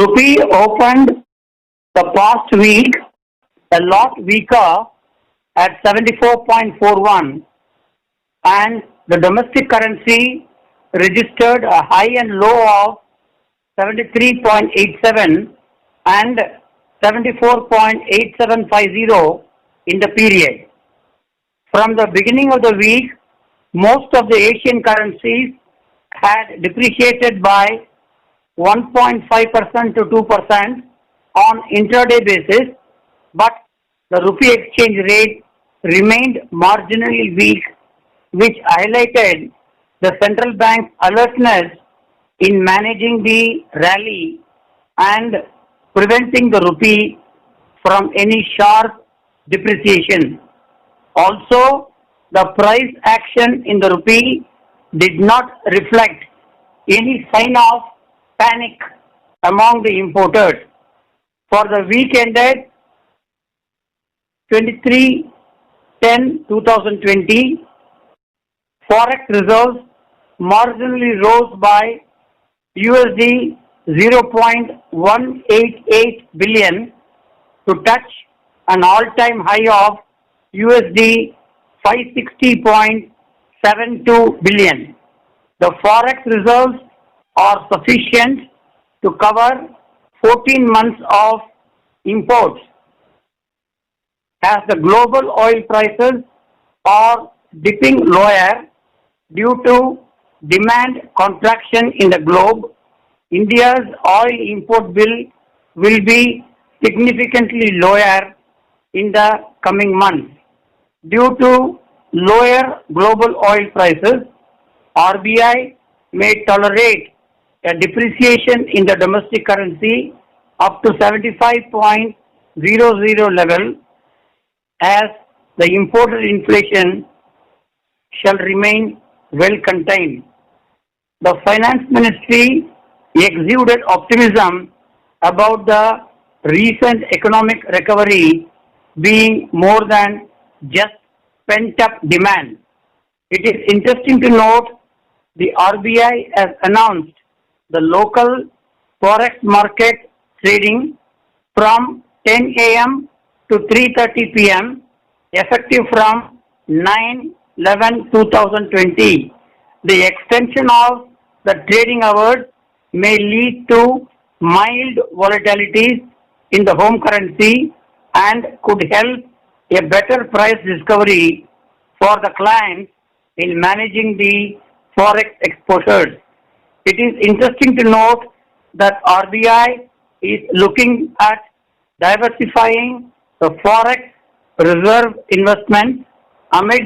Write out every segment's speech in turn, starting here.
Rupee opened the past week a lot weaker at 74.41, and the domestic currency registered a high and low of 73.87 and 74.8750 in the period. From the beginning of the week, most of the Asian currencies had depreciated by 1.5% to 2% on intraday basis, but the rupee exchange rate remained marginally weak, which highlighted the central bank's alertness in managing the rally and preventing the rupee from any sharp depreciation. Also, the price action in the rupee did not reflect any sign of panic among the importers. For the week ended 23/10/2020, Forex reserves marginally rose by USD 0.188 billion to touch an all-time high of USD 560.72 billion. The Forex reserves are sufficient to cover 14 months of imports, as the global oil prices are dipping lower due to demand contraction in the globe. India's oil import bill will be significantly lower in the coming months. Due to lower global oil prices, RBI may tolerate a depreciation in the domestic currency up to 75.00 level, as the imported inflation shall remain well contained. The Finance Ministry exuded optimism about the recent economic recovery being more than just pent-up demand. It is interesting to note the RBI has announced the local forex market trading from 10 a.m. to 3:30 p.m. effective from 9/11/2020. The extension of the trading hours may lead to mild volatilities in the home currency and could help a better price discovery for the clients in managing the forex exposures. It is interesting to note that RBI is looking at diversifying the forex reserve investment amid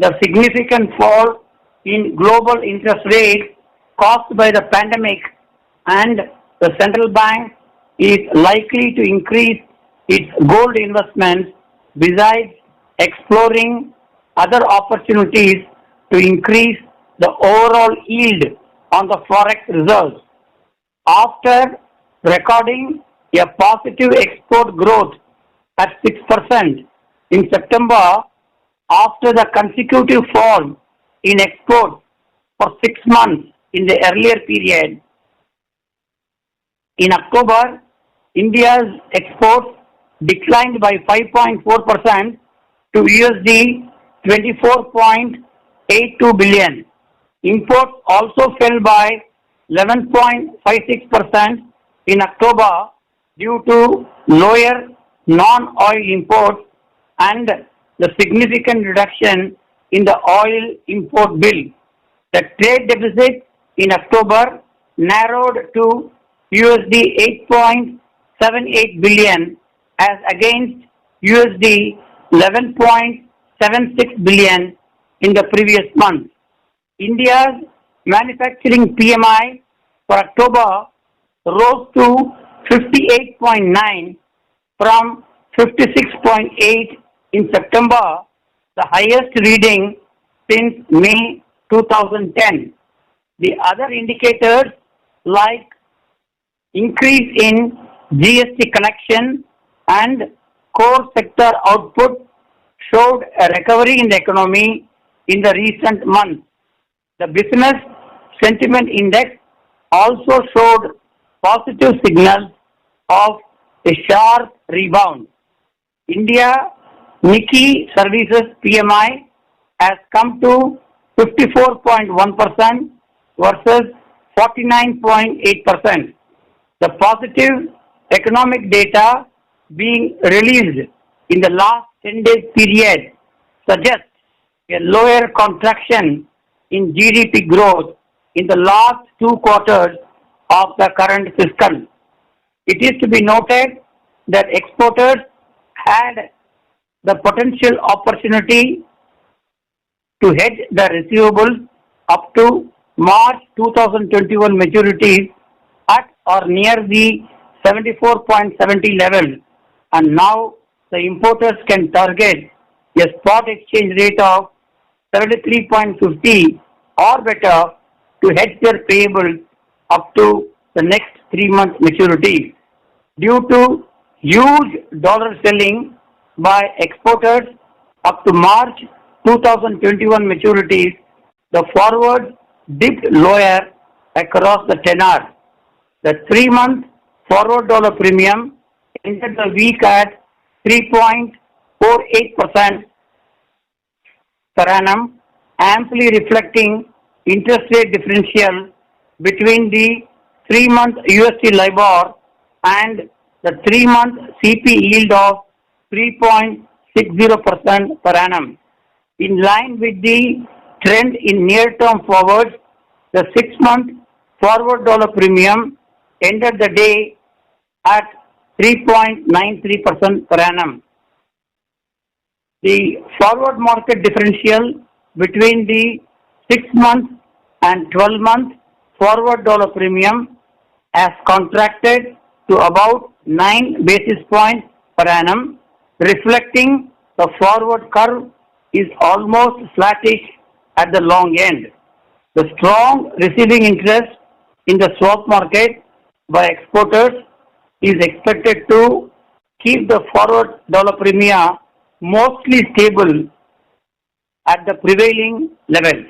the significant fall in global interest rates caused by the pandemic, and the central bank is likely to increase its gold investments besides exploring other opportunities to increase the overall yield on the forex reserves. After recording a positive export growth at 6% in September, after the consecutive fall in exports for 6 months in the earlier period, in October, India's exports declined by 5.4% to USD 24.82 billion. Imports also fell by 11.56% in October due to lower non-oil imports and the significant reduction in the oil import bill. The trade deficit in October narrowed to USD 8.78 billion as against USD 11.76 billion in the previous month. India's manufacturing PMI for October rose to 58.9 from 56.8 in September, the highest reading since May 2010. The other indicators like increase in GST collection and core sector output showed a recovery in the economy in the recent months. The business sentiment index also showed positive signals of a sharp rebound. India Nikkei Services PMI has come to 54.1% versus 49.8%. The positive economic data being released in the last 10 days period suggests a lower contraction in GDP growth in the last 2 quarters of the current fiscal. It is to be noted that exporters had the potential opportunity to hedge the receivables up to March 2021 maturities at or near the 74.70 level, and now the importers can target a spot exchange rate of 73.50 or better to hedge their payables up to the next 3 months maturity. Due to huge dollar selling by exporters up to March 2021 maturities, the forward dipped lower across the tenor. The 3-month forward dollar premium ended the week at 3.48% per annum, amply reflecting interest rate differential between the 3-month USD LIBOR and the 3-month CP yield of 3.60% per annum. In line with the trend in near-term forwards, the 6-month forward dollar premium ended the day at 3.93% per annum. The forward market differential between the 6-month and 12-month forward dollar premium has contracted to about 9 basis points per annum, reflecting the forward curve is almost flattish at the long end. The strong receiving interest in the swap market by exporters is expected to keep the forward dollar premium mostly stable at the prevailing levels.